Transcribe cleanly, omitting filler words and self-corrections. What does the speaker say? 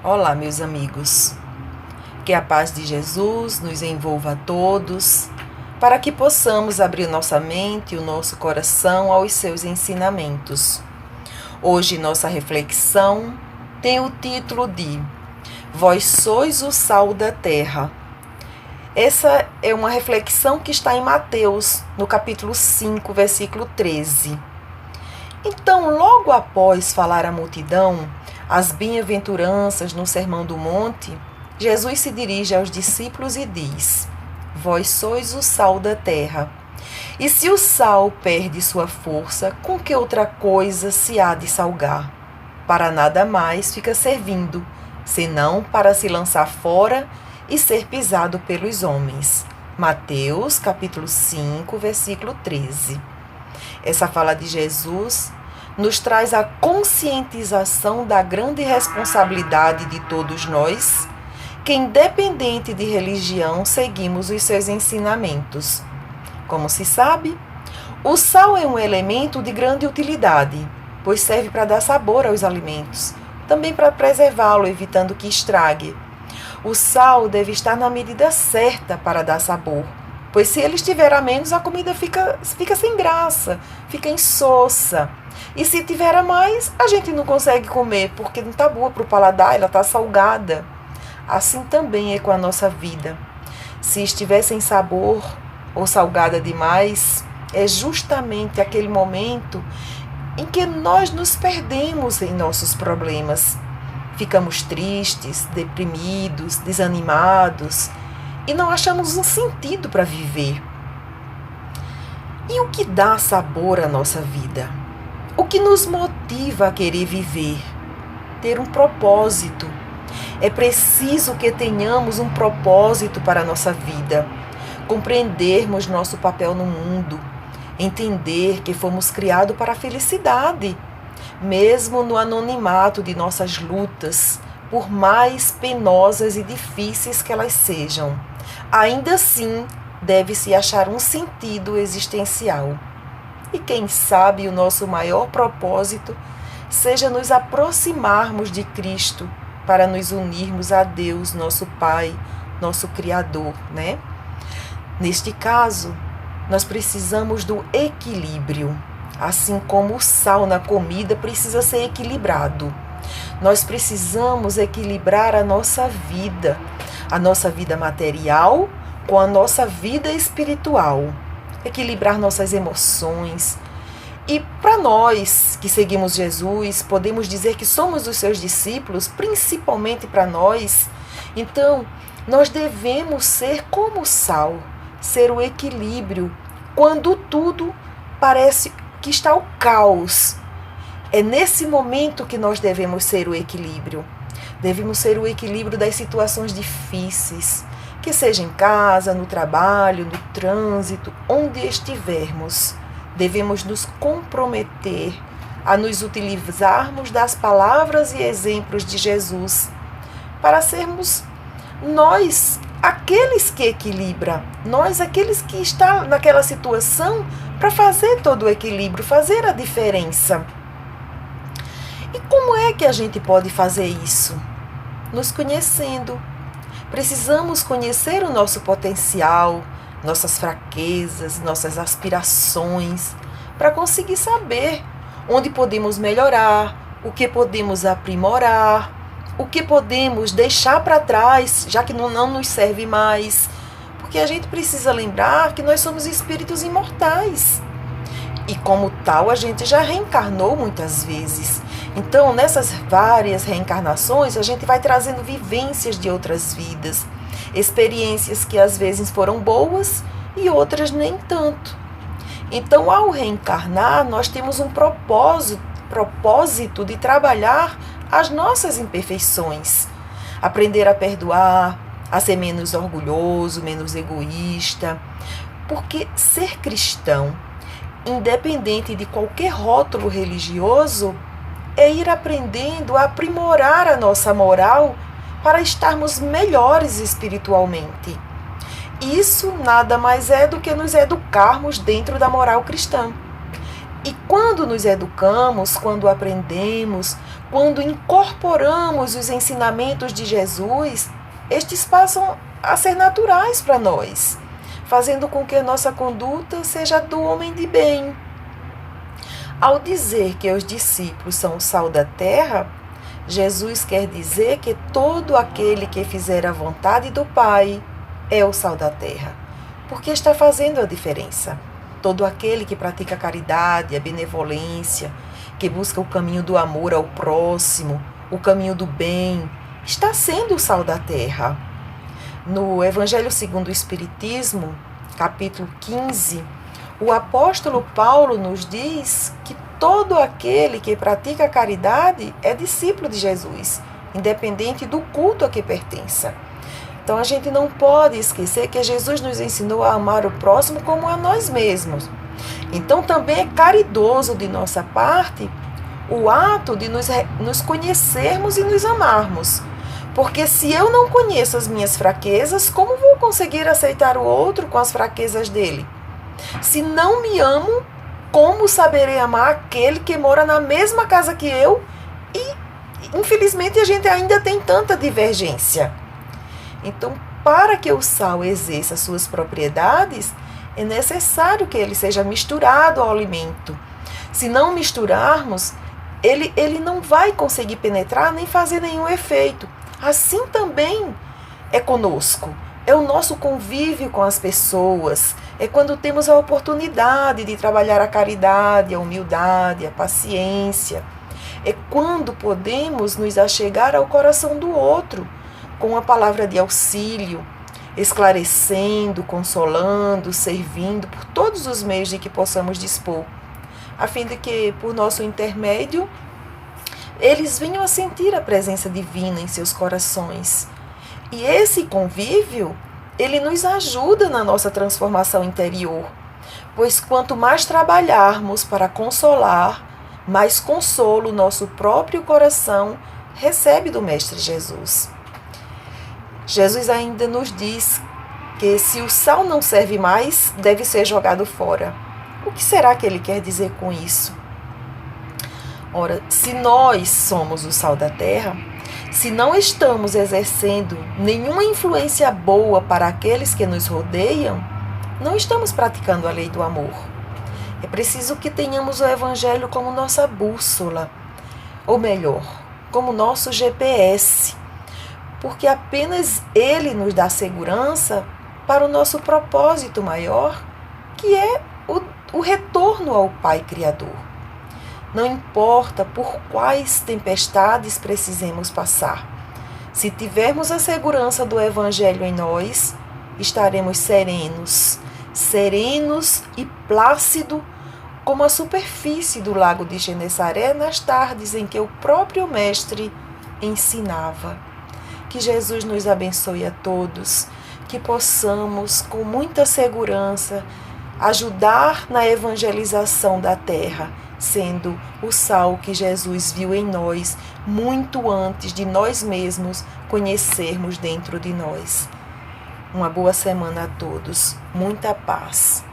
Olá, meus amigos. Que a paz de Jesus nos envolva a todos, para que possamos abrir nossa mente e o nosso coração aos seus ensinamentos. Hoje, nossa reflexão tem o título de Vós sois o sal da terra. Essa é uma reflexão que está em Mateus, no capítulo 5, versículo 13. Então, logo após falar à multidão as bem-aventuranças no Sermão do Monte, Jesus se dirige aos discípulos e diz: Vós sois o sal da terra. E se o sal perde sua força, com que outra coisa se há de salgar? Para nada mais fica servindo, senão para se lançar fora e ser pisado pelos homens. Mateus, capítulo 5, versículo 13. Essa fala de Jesus nos traz a conscientização da grande responsabilidade de todos nós, que independente de religião, seguimos os seus ensinamentos. Como se sabe, o sal é um elemento de grande utilidade, pois serve para dar sabor aos alimentos, também para preservá-lo, evitando que estrague. O sal deve estar na medida certa para dar sabor, pois se ele estiver a menos, a comida fica sem graça, fica insossa. E se tiver a mais, a gente não consegue comer, porque não está boa para o paladar, ela está salgada. Assim também é com a nossa vida. Se estiver sem sabor ou salgada demais, é justamente aquele momento em que nós nos perdemos em nossos problemas. Ficamos tristes, deprimidos, desanimados e não achamos um sentido para viver. E o que dá sabor à nossa vida? O que nos motiva a querer viver? Ter um propósito. É preciso que tenhamos um propósito para a nossa vida, compreendermos nosso papel no mundo, entender que fomos criados para a felicidade, mesmo no anonimato de nossas lutas, por mais penosas e difíceis que elas sejam. Ainda assim, deve-se achar um sentido existencial. E quem sabe o nosso maior propósito seja nos aproximarmos de Cristo para nos unirmos a Deus, nosso Pai, nosso Criador, né? Neste caso, nós precisamos do equilíbrio, assim como o sal na comida precisa ser equilibrado. Nós precisamos equilibrar a nossa vida material com a nossa vida espiritual, equilibrar nossas emoções. E para nós que seguimos Jesus, podemos dizer que somos os seus discípulos, principalmente para nós. Então, nós devemos ser como o sal, ser o equilíbrio, quando tudo parece que está o caos. É nesse momento que nós devemos ser o equilíbrio. Devemos ser o equilíbrio das situações difíceis, que seja em casa, no trabalho, no trânsito, onde estivermos. Devemos nos comprometer a nos utilizarmos das palavras e exemplos de Jesus para sermos nós aqueles que equilibram, nós aqueles que estão naquela situação para fazer todo o equilíbrio, fazer a diferença. E como é que a gente pode fazer isso? Nos conhecendo. Precisamos conhecer o nosso potencial, nossas fraquezas, nossas aspirações, para conseguir saber onde podemos melhorar, o que podemos aprimorar, o que podemos deixar para trás, já que não nos serve mais. Porque a gente precisa lembrar que nós somos espíritos imortais. E como tal, a gente já reencarnou muitas vezes. Então, nessas várias reencarnações, a gente vai trazendo vivências de outras vidas, experiências que às vezes foram boas e outras nem tanto. Então, ao reencarnar, nós temos um propósito de trabalhar as nossas imperfeições, aprender a perdoar, a ser menos orgulhoso, menos egoísta, porque ser cristão, independente de qualquer rótulo religioso, é ir aprendendo a aprimorar a nossa moral para estarmos melhores espiritualmente. Isso nada mais é do que nos educarmos dentro da moral cristã. E quando nos educamos, quando aprendemos, quando incorporamos os ensinamentos de Jesus, estes passam a ser naturais para nós, fazendo com que a nossa conduta seja do homem de bem. Ao dizer que os discípulos são o sal da terra, Jesus quer dizer que todo aquele que fizer a vontade do Pai é o sal da terra, porque está fazendo a diferença. Todo aquele que pratica a caridade, a benevolência, que busca o caminho do amor ao próximo, o caminho do bem, está sendo o sal da terra. No Evangelho segundo o Espiritismo, capítulo 15, o apóstolo Paulo nos diz que todo aquele que pratica a caridade é discípulo de Jesus, independente do culto a que pertença. Então a gente não pode esquecer que Jesus nos ensinou a amar o próximo como a nós mesmos. Então também é caridoso de nossa parte o ato de nos conhecermos e nos amarmos. Porque se eu não conheço as minhas fraquezas, como vou conseguir aceitar o outro com as fraquezas dele? Se não me amo, como saberei amar aquele que mora na mesma casa que eu? E infelizmente a gente ainda tem tanta divergência. Então, para que o sal exerça suas propriedades, é necessário que ele seja misturado ao alimento. Se não misturarmos, ele não vai conseguir penetrar nem fazer nenhum efeito. Assim também é conosco. É o nosso convívio com as pessoas. É quando temos a oportunidade de trabalhar a caridade, a humildade, a paciência. É quando podemos nos achegar ao coração do outro, com uma palavra de auxílio, esclarecendo, consolando, servindo por todos os meios de que possamos dispor, a fim de que, por nosso intermédio, eles venham a sentir a presença divina em seus corações. E esse convívio, ele nos ajuda na nossa transformação interior, pois quanto mais trabalharmos para consolar, mais consolo nosso próprio coração recebe do Mestre Jesus. Jesus ainda nos diz que se o sal não serve mais, deve ser jogado fora. O que será que ele quer dizer com isso? Ora, se nós somos o sal da terra, se não estamos exercendo nenhuma influência boa para aqueles que nos rodeiam, não estamos praticando a lei do amor. É preciso que tenhamos o Evangelho como nossa bússola, ou melhor, como nosso GPS, porque apenas ele nos dá segurança para o nosso propósito maior, que é o retorno ao Pai Criador. Não importa por quais tempestades precisemos passar. Se tivermos a segurança do Evangelho em nós, estaremos serenos e plácido como a superfície do lago de Genesaré nas tardes em que o próprio Mestre ensinava. Que Jesus nos abençoe a todos, que possamos, com muita segurança, ajudar na evangelização da terra, sendo o sal que Jesus viu em nós muito antes de nós mesmos conhecermos dentro de nós. Uma boa semana a todos, muita paz.